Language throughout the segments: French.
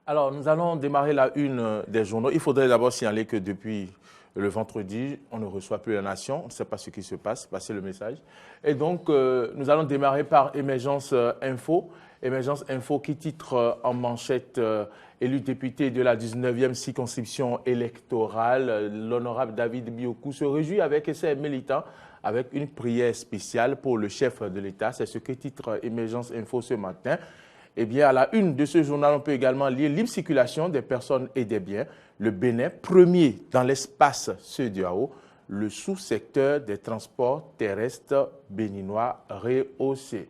Alors, nous allons démarrer la une des journaux. Il faudrait d'abord signaler que depuis le vendredi, on ne reçoit plus la nation. On ne sait pas ce qui se passe. Passez le message. Et donc, nous allons démarrer par Émergence Info. Émergence Info qui titre en manchette élu député de la 19e circonscription électorale, l'honorable David Biokou se réjouit avec ses militants avec une prière spéciale pour le chef de l'État. C'est ce que titre Émergence Info ce matin. Eh bien, à la une de ce journal, on peut également lire libre circulation des personnes et des biens. Le Bénin, premier dans l'espace CEDEAO, le sous-secteur des transports terrestres béninois rehaussé.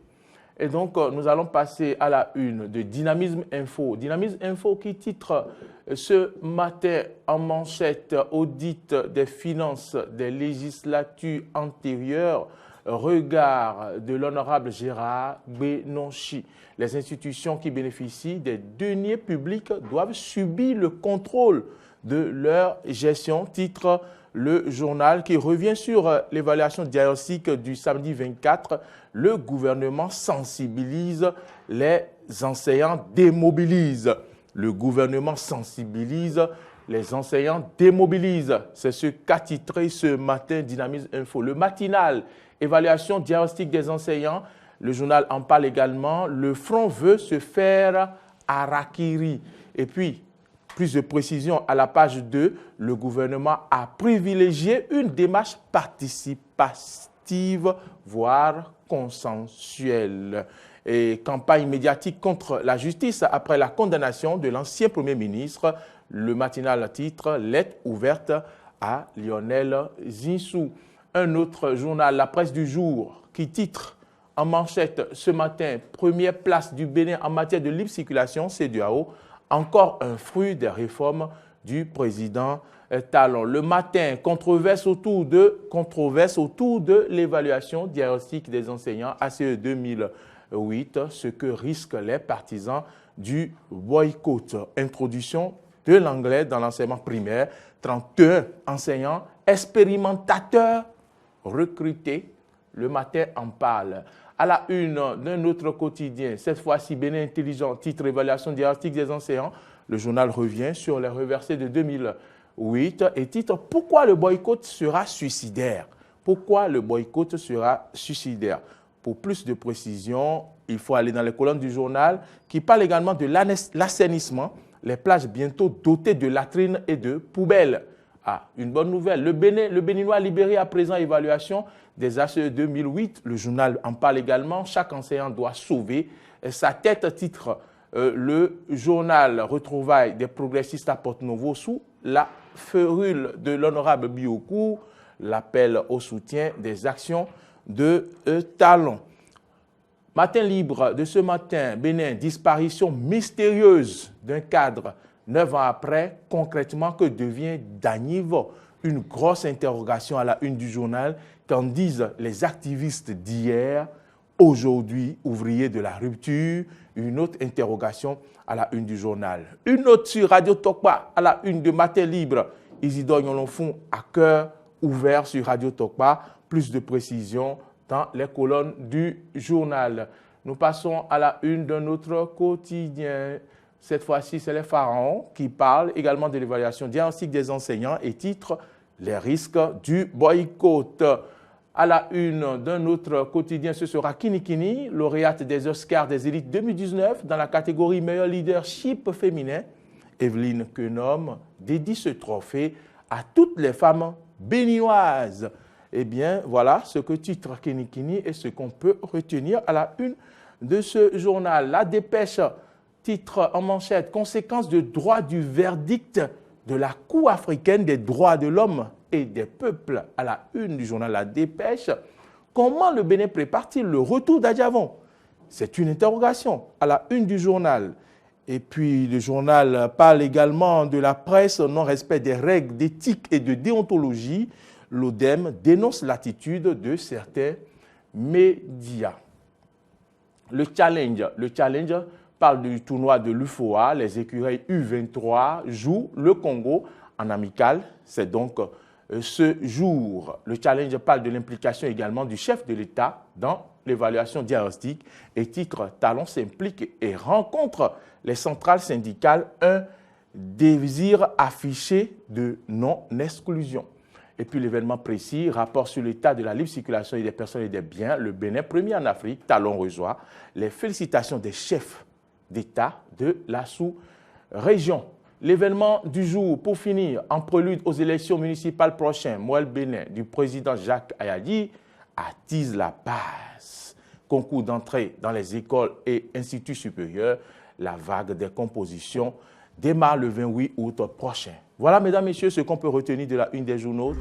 Et donc, nous allons passer à la une de Dynamisme Info. Dynamisme Info qui titre ce matin en manchette audit des finances des législatures antérieures, regard de l'honorable Gérard Benonchi. Les institutions qui bénéficient des deniers publics doivent subir le contrôle de leur gestion, titre le journal qui revient sur l'évaluation diagnostique du samedi 24. Le gouvernement sensibilise, les enseignants démobilisent. Le gouvernement sensibilise, les enseignants démobilisent. C'est ce qu'a titré ce matin Dynamisme Info. Le matinal, évaluation diagnostique des enseignants. Le journal en parle également. Le front veut se faire harakiri. Et puis, plus de précision à la page 2, le gouvernement a privilégié une démarche participative, voire consensuelle. Et campagne médiatique contre la justice après la condamnation de l'ancien Premier ministre. Le matinal titre « Lettre ouverte à Lionel Zinsou ». Un autre journal, La Presse du jour, qui titre en manchette ce matin « Première place du Bénin en matière de libre circulation, CEDEAO ». Encore un fruit des réformes du président Talon. Le matin, controverse autour de l'évaluation diagnostique des enseignants ACE 2008, ce que risquent les partisans du boycott. Introduction de l'anglais dans l'enseignement primaire, 31 enseignants expérimentateurs recrutés. Le matin en parle. À la une d'un autre quotidien, cette fois-ci Bénin Intelligent, titre évaluation diagnostique des enseignants. Le journal revient sur les reversés de 2008 et titre pourquoi le boycott sera suicidaire. Pourquoi le boycott sera suicidaire? Pour plus de précision, il faut aller dans les colonnes du journal qui parle également de l'assainissement, les plages bientôt dotées de latrines et de poubelles. Ah, une bonne nouvelle. Le Béninois libéré à présent évaluation des ACE 2008. Le journal en parle également. Chaque enseignant doit sauver sa tête, titre le journal Retrouvailles des progressistes à Porte-Novo sous la férule de l'honorable Biokou. L'appel au soutien des actions de Talon. Matin libre de ce matin, Bénin, disparition mystérieuse d'un cadre. 9 ans après, concrètement, que devient Danivo? Une grosse interrogation à la une du journal. Qu'en disent les activistes d'hier, aujourd'hui, ouvriers de la rupture? Une autre interrogation à la une du journal. Une autre sur Radio Tokpa, à la une de Matin Libre. Isidore Yolonfon à cœur ouvert sur Radio Tokpa. Plus de précision dans les colonnes du journal. Nous passons à la une d'un autre quotidien. Cette fois-ci, c'est les Pharaons qui parlent également de l'évaluation diagnostique des enseignants et titre « Les risques du boycott ». À la une d'un autre quotidien, ce sera Kinikini, lauréate des Oscars des élites 2019 dans la catégorie meilleur leadership féminin. Evelyne Quenom dédie ce trophée à toutes les femmes béninoises. Eh bien, voilà ce que titre Kinikini et ce qu'on peut retenir à la une de ce journal. La dépêche titre en manchette, conséquences de droit du verdict de la Cour africaine des droits de l'homme et des peuples à la une du journal La Dépêche. Comment le Bénin prépare-t-il le retour d'Adjavon? C'est une interrogation à la une du journal. Et puis le journal parle également de la presse au non-respect des règles d'éthique et de déontologie. L'ODEM dénonce l'attitude de certains médias. Le challenge parle du tournoi de l'UFOA. Les écureuils U23 jouent le Congo en amical. C'est donc ce jour. Le challenge parle de l'implication également du chef de l'État dans l'évaluation diagnostique et titre Talon s'implique et rencontre les centrales syndicales, un désir affiché de non-exclusion. Et puis l'événement précis, rapport sur l'état de la libre circulation des personnes et des biens, le Bénin, premier en Afrique, Talon reçoit les félicitations des chefs d'État de la sous-région. L'événement du jour, pour finir, en prélude aux élections municipales prochaines, Moël Bénin du président Jacques Ayadi attise la base. Concours d'entrée dans les écoles et instituts supérieurs, la vague des compositions démarre le 28 août prochain. Voilà, mesdames, messieurs, ce qu'on peut retenir de la une des journaux.